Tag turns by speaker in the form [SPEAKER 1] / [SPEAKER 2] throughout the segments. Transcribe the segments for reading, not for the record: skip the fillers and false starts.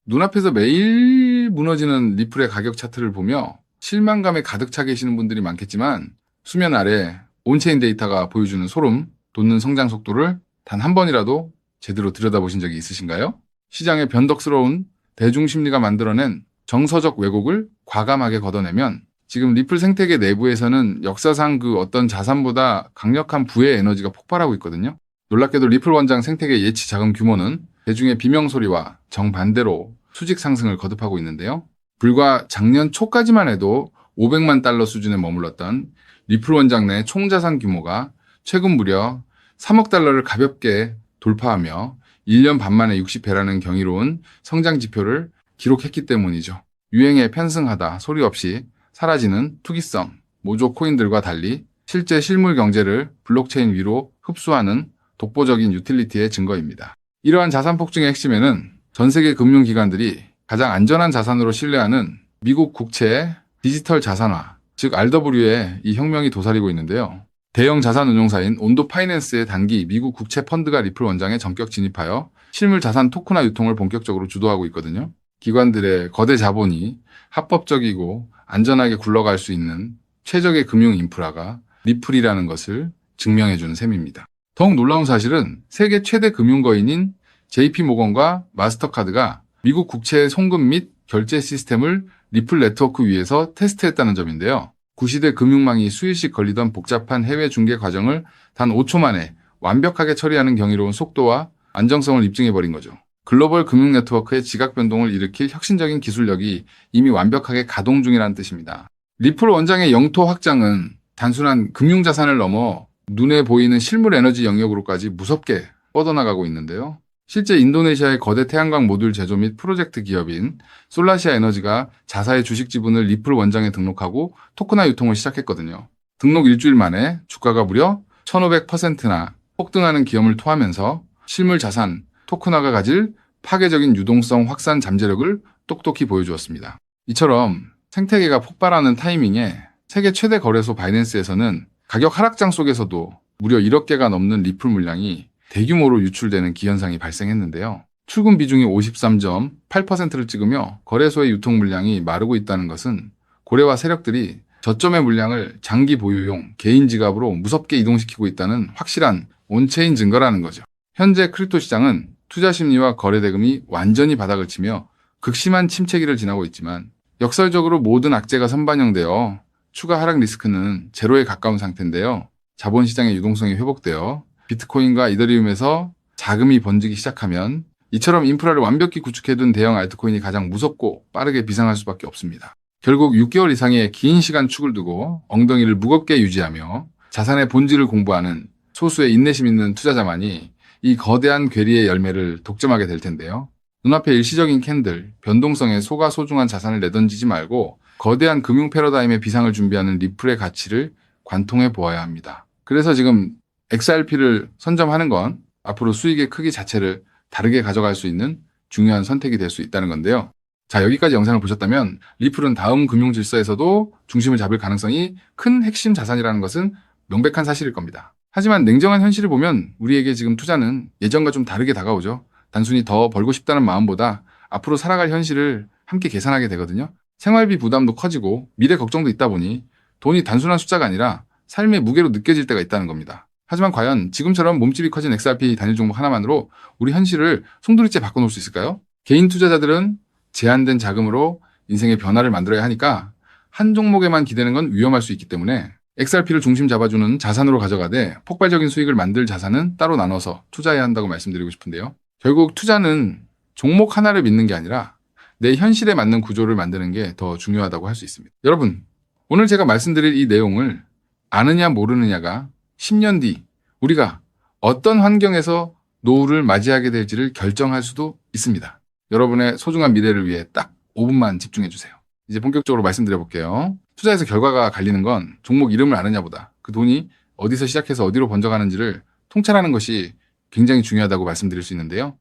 [SPEAKER 1] 눈앞에서 매일 무너지는 리플의 가격 차트를 보며 실망감에 가득 차 계시는 분들이 많겠지만 수면 아래 온체인 데이터가 보여주는 소름 돋는 성장 속도를 단 한 번이라도 제대로 들여다보신 적이 있으신가요? 시장의 변덕스러운 대중심리가 만들어낸 정서적 왜곡을 과감하게 걷어내면 지금 리플 생태계 내부에서는 역사상 그 어떤 자산보다 강력한 부의 에너지가 폭발하고 있거든요. 놀랍게도 리플 원장 생태계 예치 자금 규모는 대중의 비명소리와 정반대로 수직 상승을 거듭하고 있는데요. 불과 작년 초까지만 해도 500만 달러 수준에 머물렀던 리플 원장 내 총자산 규모가 최근 무려 3억 달러를 가볍게 돌파하며 1년 반 만에 60배라는 경이로운 성장 지표를 기록했기 때문이죠. 유행에 편승하다 소리 없이 사라지는 투기성, 모조 코인들과 달리 실제 실물 경제를 블록체인 위로 흡수하는 독보적인 유틸리티의 증거입니다. 이러한 자산 폭증의 핵심에는 전 세계 금융기관들이 가장 안전한 자산으로 신뢰하는 미국 국채의 디지털 자산화, 즉 RW의 이 혁명이 도사리고 있는데요. 대형 자산운용사인 온도 파이낸스의 단기 미국 국채 펀드가 리플 원장에 전격 진입하여 실물 자산 토큰화 유통을 본격적으로 주도하고 있거든요. 기관들의 거대 자본이 합법적이고 안전하게 굴러갈 수 있는 최적의 금융 인프라가 리플이라는 것을 증명해주는 셈입니다. 더욱 놀라운 사실은 세계 최대 금융거인인 JP모건과 마스터카드가 미국 국채의 송금 및 결제 시스템을 리플 네트워크 위에서 테스트했다는 점인데요. 구시대 금융망이 수일씩 걸리던 복잡한 해외 중개 과정을 단 5초 만에 완벽하게 처리하는 경이로운 속도와 안정성을 입증해버린 거죠. 글로벌 금융 네트워크의 지각 변동을 일으킬 혁신적인 기술력이 이미 완벽하게 가동 중이라는 뜻입니다. 리플 원장의 영토 확장은 단순한 금융자산을 넘어 눈에 보이는 실물 에너지 영역으로까지 무섭게 뻗어나가고 있는데요. 실제 인도네시아의 거대 태양광 모듈 제조 및 프로젝트 기업인 솔라시아 에너지가 자사의 주식 지분을 리플 원장에 등록하고 토큰화 유통을 시작했거든요. 등록 일주일 만에 주가가 무려 1500%나 폭등하는 기염을 토하면서 실물 자산 토큰화가 가질 파괴적인 유동성 확산 잠재력을 똑똑히 보여주었습니다. 이처럼 생태계가 폭발하는 타이밍에 세계 최대 거래소 바이낸스에서는 가격 하락장 속에서도 무려 1억 개가 넘는 리플 물량이 대규모로 유출되는 기현상이 발생했는데요. 출금 비중이 53.8%를 찍으며 거래소의 유통 물량이 마르고 있다는 것은 고래와 세력들이 저점의 물량을 장기 보유용 개인 지갑으로 무섭게 이동시키고 있다는 확실한 온체인 증거라는 거죠. 현재 크립토 시장은 투자 심리와 거래 대금이 완전히 바닥을 치며 극심한 침체기를 지나고 있지만 역설적으로 모든 악재가 선반영되어 추가 하락 리스크는 제로에 가까운 상태인데요. 자본시장의 유동성이 회복되어 비트코인과 이더리움에서 자금이 번지기 시작하면 이처럼 인프라를 완벽히 구축해둔 대형 알트코인이 가장 무섭고 빠르게 비상할 수밖에 없습니다. 결국 6개월 이상의 긴 시간 축을 두고 엉덩이를 무겁게 유지하며 자산의 본질을 공부하는 소수의 인내심 있는 투자자만이 이 거대한 괴리의 열매를 독점하게 될 텐데요. 눈앞에 일시적인 캔들, 변동성에 속아 소중한 자산을 내던지지 말고 거대한 금융 패러다임의 비상을 준비하는 리플의 가치를 관통해 보아야 합니다. 그래서 지금 XRP를 선점하는 건 앞으로 수익의 크기 자체를 다르게 가져갈 수 있는 중요한 선택이 될 수 있다는 건데요. 자, 여기까지 영상을 보셨다면 리플은 다음 금융 질서에서도 중심을 잡을 가능성이 큰 핵심 자산이라는 것은 명백한 사실일 겁니다. 하지만 냉정한 현실을 보면 우리에게 지금 투자는 예전과 좀 다르게 다가오죠. 단순히 더 벌고 싶다는 마음보다 앞으로 살아갈 현실을 함께 계산하게 되거든요. 생활비 부담도 커지고 미래 걱정도 있다 보니 돈이 단순한 숫자가 아니라 삶의 무게로 느껴질 때가 있다는 겁니다. 하지만 과연 지금처럼 몸집이 커진 XRP 단일 종목 하나만으로 우리 현실을 송두리째 바꿔놓을 수 있을까요? 개인 투자자들은 제한된 자금으로 인생의 변화를 만들어야 하니까 한 종목에만 기대는 건 위험할 수 있기 때문에 XRP를 중심 잡아주는 자산으로 가져가되 폭발적인 수익을 만들 자산은 따로 나눠서 투자해야 한다고 말씀드리고 싶은데요. 결국 투자는 종목 하나를 믿는 게 아니라 내 현실에 맞는 구조를 만드는 게 더 중요하다고 할 수 있습니다. 여러분, 오늘 제가 말씀드릴 이 내용을 아느냐 모르느냐가 10년 뒤 우리가 어떤 환경에서 노후를 맞이하게 될지를 결정할 수도 있습니다. 여러분의 소중한 미래를 위해 딱 5분만 집중해 주세요. 이제 본격적으로 말씀드려 볼게요. 투자에서 결과가 갈리는 건 종목 이름을 아느냐보다 그 돈이 어디서 시작해서 어디로 번져가는지를 통찰하는 것이 굉장히 중요하다고 말씀드릴 수 있는데요.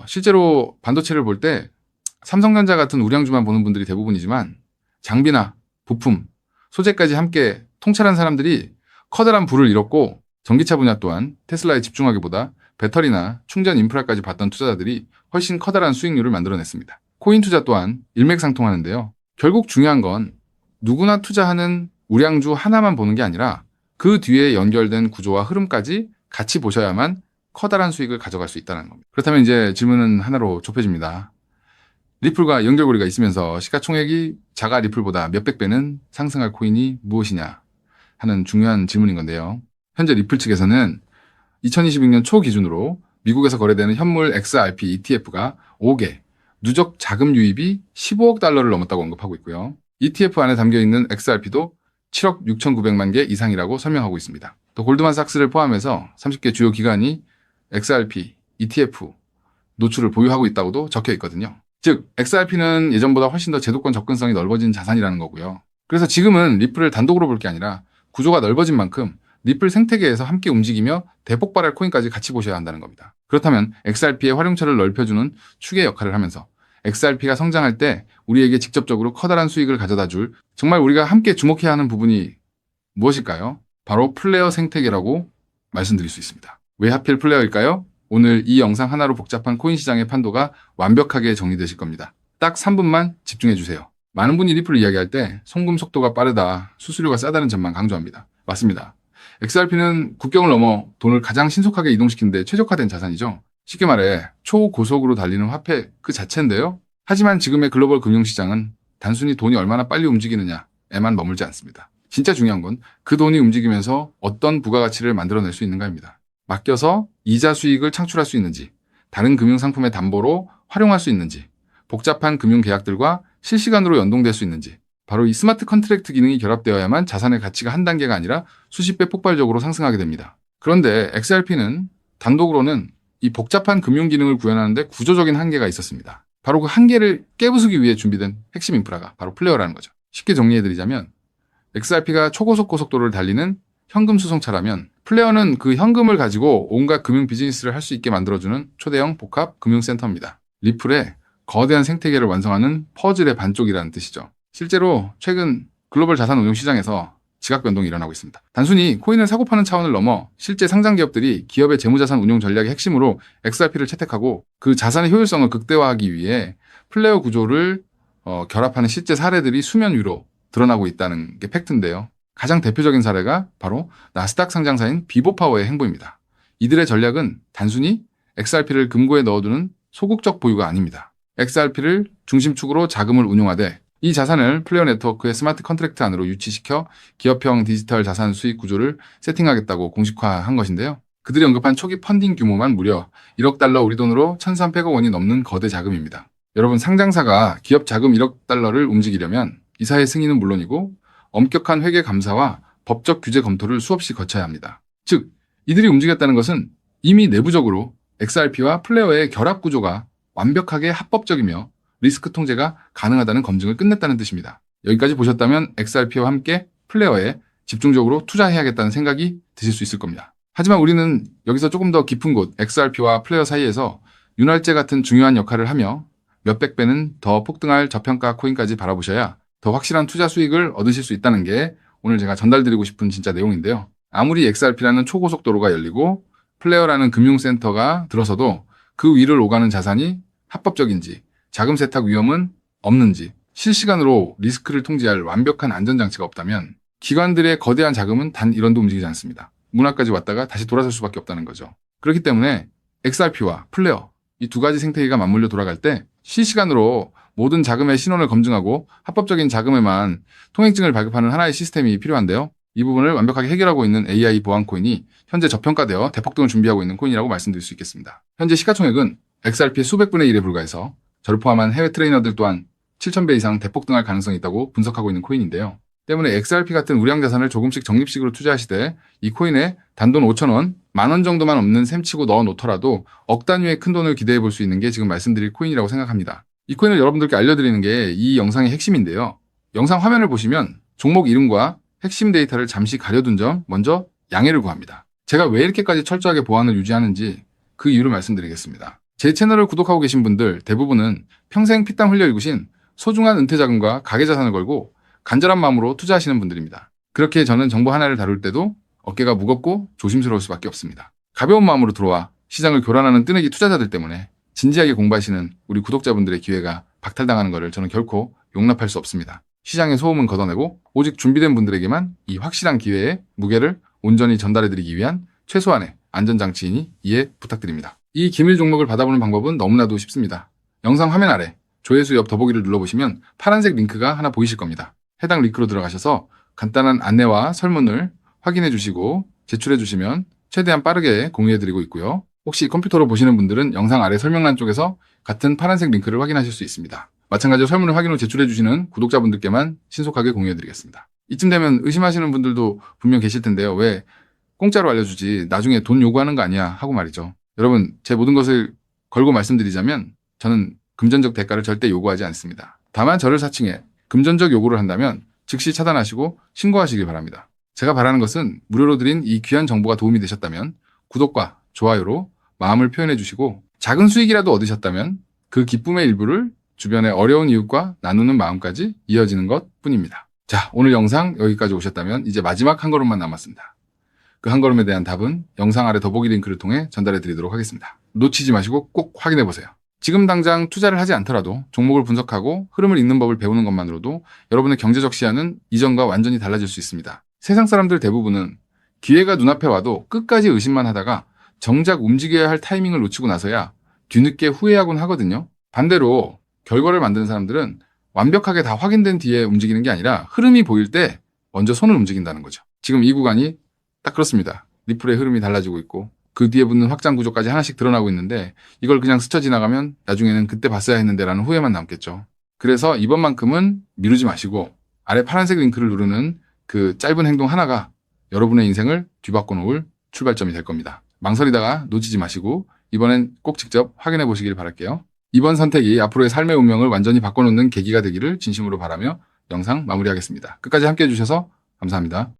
[SPEAKER 1] 실제로 반도체를 볼 때 삼성전자 같은 우량주만 보는 분들이 대부분이지만 장비나 부품, 소재까지 함께 통찰한 사람들이 커다란 부를 잃었고 전기차 분야 또한 테슬라에 집중하기보다 배터리나 충전 인프라까지 봤던 투자자들이 훨씬 커다란 수익률을 만들어냈습니다. 코인 투자 또한 일맥상통하는데요. 결국 중요한 건 누구나 투자하는 우량주 하나만 보는 게 아니라 그 뒤에 연결된 구조와 흐름까지 같이 보셔야만 커다란 수익을 가져갈 수 있다는 겁니다. 그렇다면 이제 질문은 하나로 좁혀집니다. 리플과 연결고리가 있으면서 시가총액이 자가 리플보다 몇백 배는 상승할 코인이 무엇이냐 하는 중요한 질문인 건데요. 현재 리플 측에서는 2026년 초 기준으로 미국에서 거래되는 현물 XRP ETF가 5개, 누적 자금 유입이 15억 달러를 넘었다고 언급하고 있고요. ETF 안에 담겨있는 XRP도 7억 6,900만 개 이상이라고 설명하고 있습니다. 또 골드만삭스를 포함해서 30개 주요 기관이 XRP, ETF 노출을 보유하고 있다고도 적혀 있거든요. 즉, XRP는 예전보다 훨씬 더 제도권 접근성이 넓어진 자산이라는 거고요. 그래서 지금은 리플을 단독으로 볼 게 아니라 구조가 넓어진 만큼 리플 생태계에서 함께 움직이며 대폭발할 코인까지 같이 보셔야 한다는 겁니다. 그렇다면 XRP의 활용처를 넓혀주는 축의 역할을 하면서 XRP가 성장할 때 우리에게 직접적으로 커다란 수익을 가져다 줄 정말 우리가 함께 주목해야 하는 부분이 무엇일까요? 바로 플레이어 생태계라고 말씀드릴 수 있습니다. 왜 하필 플레이어일까요? 오늘 이 영상 하나로 복잡한 코인 시장의 판도가 완벽하게 정리되실 겁니다. 딱 3분만 집중해 주세요. 많은 분이 리플을 이야기할 때 송금 속도가 빠르다, 수수료가 싸다는 점만 강조합니다. 맞습니다. XRP는 국경을 넘어 돈을 가장 신속하게 이동시키는 데 최적화된 자산이죠. 쉽게 말해 초고속으로 달리는 화폐 그 자체인데요. 하지만 지금의 글로벌 금융시장은 단순히 돈이 얼마나 빨리 움직이느냐에만 머물지 않습니다. 진짜 중요한 건 그 돈이 움직이면서 어떤 부가가치를 만들어낼 수 있는가입니다. 맡겨서 이자 수익을 창출할 수 있는지, 다른 금융상품의 담보로 활용할 수 있는지, 복잡한 금융계약들과 실시간으로 연동될 수 있는지, 바로 이 스마트 컨트랙트 기능이 결합되어야만 자산의 가치가 한 단계가 아니라 수십 배 폭발적으로 상승하게 됩니다. 그런데 XRP는 단독으로는 이 복잡한 금융 기능을 구현하는데 구조적인 한계가 있었습니다. 바로 그 한계를 깨부수기 위해 준비된 핵심 인프라가 바로 플레이어라는 거죠. 쉽게 정리해드리자면 XRP가 초고속 고속도로를 달리는 현금 수송차라면 플레이어는 그 현금을 가지고 온갖 금융 비즈니스를 할 수 있게 만들어주는 초대형 복합 금융센터입니다. 리플의 거대한 생태계를 완성하는 퍼즐의 반쪽이라는 뜻이죠. 실제로 최근 글로벌 자산 운용 시장에서 지각 변동이 일어나고 있습니다. 단순히 코인을 사고 파는 차원을 넘어 실제 상장 기업들이 기업의 재무자산 운용 전략의 핵심으로 XRP를 채택하고 그 자산의 효율성을 극대화하기 위해 플레이어 구조를 결합하는 실제 사례들이 수면 위로 드러나고 있다는 게 팩트인데요. 가장 대표적인 사례가 바로 나스닥 상장사인 비보파워의 행보입니다. 이들의 전략은 단순히 XRP를 금고에 넣어두는 소극적 보유가 아닙니다. XRP를 중심축으로 자금을 운용하되 이 자산을 플레이어 네트워크의 스마트 컨트랙트 안으로 유치시켜 기업형 디지털 자산 수익 구조를 세팅하겠다고 공식화한 것인데요. 그들이 언급한 초기 펀딩 규모만 무려 1억 달러 우리 돈으로 1,300억 원이 넘는 거대 자금입니다. 여러분, 상장사가 기업 자금 1억 달러를 움직이려면 이사의 승인은 물론이고 엄격한 회계 감사와 법적 규제 검토를 수없이 거쳐야 합니다. 즉, 이들이 움직였다는 것은 이미 내부적으로 XRP와 플레이어의 결합 구조가 완벽하게 합법적이며 리스크 통제가 가능하다는 검증을 끝냈다는 뜻입니다. 여기까지 보셨다면 XRP와 함께 플레이어에 집중적으로 투자해야겠다는 생각이 드실 수 있을 겁니다. 하지만 우리는 여기서 조금 더 깊은 곳 XRP와 플레이어 사이에서 윤활제 같은 중요한 역할을 하며 몇백 배는 더 폭등할 저평가 코인까지 바라보셔야 더 확실한 투자 수익을 얻으실 수 있다는 게 오늘 제가 전달드리고 싶은 진짜 내용인데요. 아무리 XRP라는 초고속도로가 열리고 플레이어라는 금융센터가 들어서도 그 위를 오가는 자산이 합법적인지, 자금 세탁 위험은 없는지, 실시간으로 리스크를 통제할 완벽한 안전장치가 없다면 기관들의 거대한 자금은 단 1원도 움직이지 않습니다. 문화까지 왔다가 다시 돌아설 수밖에 없다는 거죠. 그렇기 때문에 XRP와 플레이어, 이 두 가지 생태계가 맞물려 돌아갈 때 실시간으로 모든 자금의 신원을 검증하고 합법적인 자금에만 통행증을 발급하는 하나의 시스템이 필요한데요. 이 부분을 완벽하게 해결하고 있는 AI 보안 코인이 현재 저평가되어 대폭등을 준비하고 있는 코인이라고 말씀드릴 수 있겠습니다. 현재 시가총액은 XRP의 수백 분의 1에 불과해서 저를 포함한 해외 트레이너들 또한 7,000배 이상 대폭등할 가능성이 있다고 분석하고 있는 코인인데요. 때문에 XRP 같은 우량 자산을 조금씩 적립식으로 투자하시되 이 코인에 단돈 5,000원, 10,000원 정도만 없는 셈치고 넣어 놓더라도 억 단위의 큰 돈을 기대해 볼 수 있는 게 지금 말씀드릴 코인이라고 생각합니다. 이 코인을 여러분들께 알려드리는 게 이 영상의 핵심인데요. 영상 화면을 보시면 종목 이름과 핵심 데이터를 잠시 가려둔 점 먼저 양해를 구합니다. 제가 왜 이렇게까지 철저하게 보안을 유지하는지 그 이유를 말씀드리겠습니다. 제 채널을 구독하고 계신 분들 대부분은 평생 피땀 흘려 일구신 소중한 은퇴자금과 가계자산을 걸고 간절한 마음으로 투자하시는 분들입니다. 그렇게 저는 정보 하나를 다룰 때도 어깨가 무겁고 조심스러울 수밖에 없습니다. 가벼운 마음으로 들어와 시장을 교란하는 뜨내기 투자자들 때문에 진지하게 공부하시는 우리 구독자분들의 기회가 박탈당하는 것을 저는 결코 용납할 수 없습니다. 시장의 소음은 걷어내고 오직 준비된 분들에게만 이 확실한 기회의 무게를 온전히 전달해드리기 위한 최소한의 안전장치이니 이해 부탁드립니다. 이 기밀 종목을 받아보는 방법은 너무나도 쉽습니다. 영상 화면 아래 조회수 옆 더보기를 눌러보시면 파란색 링크가 하나 보이실 겁니다. 해당 링크로 들어가셔서 간단한 안내와 설문을 확인해 주시고 제출해 주시면 최대한 빠르게 공유해드리고 있고요. 혹시 컴퓨터로 보시는 분들은 영상 아래 설명란 쪽에서 같은 파란색 링크를 확인하실 수 있습니다. 마찬가지로 설문을 확인 후 제출해 주시는 구독자분들께만 신속하게 공유해드리겠습니다. 이쯤 되면 의심하시는 분들도 분명 계실 텐데요. 왜 공짜로 알려주지 나중에 돈 요구하는 거 아니야 하고 말이죠. 여러분, 제 모든 것을 걸고 말씀드리자면 저는 금전적 대가를 절대 요구하지 않습니다. 다만 저를 사칭해 금전적 요구를 한다면 즉시 차단하시고 신고하시길 바랍니다. 제가 바라는 것은 무료로 드린 이 귀한 정보가 도움이 되셨다면 구독과 좋아요로 마음을 표현해 주시고 작은 수익이라도 얻으셨다면 그 기쁨의 일부를 주변의 어려운 이웃과 나누는 마음까지 이어지는 것 뿐입니다. 자, 오늘 영상 여기까지 오셨다면 이제 마지막 한 걸음만 남았습니다. 그 한 걸음에 대한 답은 영상 아래 더보기 링크를 통해 전달해 드리도록 하겠습니다. 놓치지 마시고 꼭 확인해 보세요. 지금 당장 투자를 하지 않더라도 종목을 분석하고 흐름을 읽는 법을 배우는 것만으로도 여러분의 경제적 시야는 이전과 완전히 달라질 수 있습니다. 세상 사람들 대부분은 기회가 눈앞에 와도 끝까지 의심만 하다가 정작 움직여야 할 타이밍을 놓치고 나서야 뒤늦게 후회하곤 하거든요. 반대로 결과를 만드는 사람들은 완벽하게 다 확인된 뒤에 움직이는 게 아니라 흐름이 보일 때 먼저 손을 움직인다는 거죠. 지금 이 구간이 딱 그렇습니다. 리플의 흐름이 달라지고 있고 그 뒤에 붙는 확장 구조까지 하나씩 드러나고 있는데 이걸 그냥 스쳐 지나가면 나중에는 그때 봤어야 했는데 라는 후회만 남겠죠. 그래서 이번만큼은 미루지 마시고 아래 파란색 링크를 누르는 그 짧은 행동 하나가 여러분의 인생을 뒤바꿔 놓을 출발점이 될 겁니다. 망설이다가 놓치지 마시고 이번엔 꼭 직접 확인해 보시길 바랄게요. 이번 선택이 앞으로의 삶의 운명을 완전히 바꿔놓는 계기가 되기를 진심으로 바라며 영상 마무리하겠습니다. 끝까지 함께해 주셔서 감사합니다.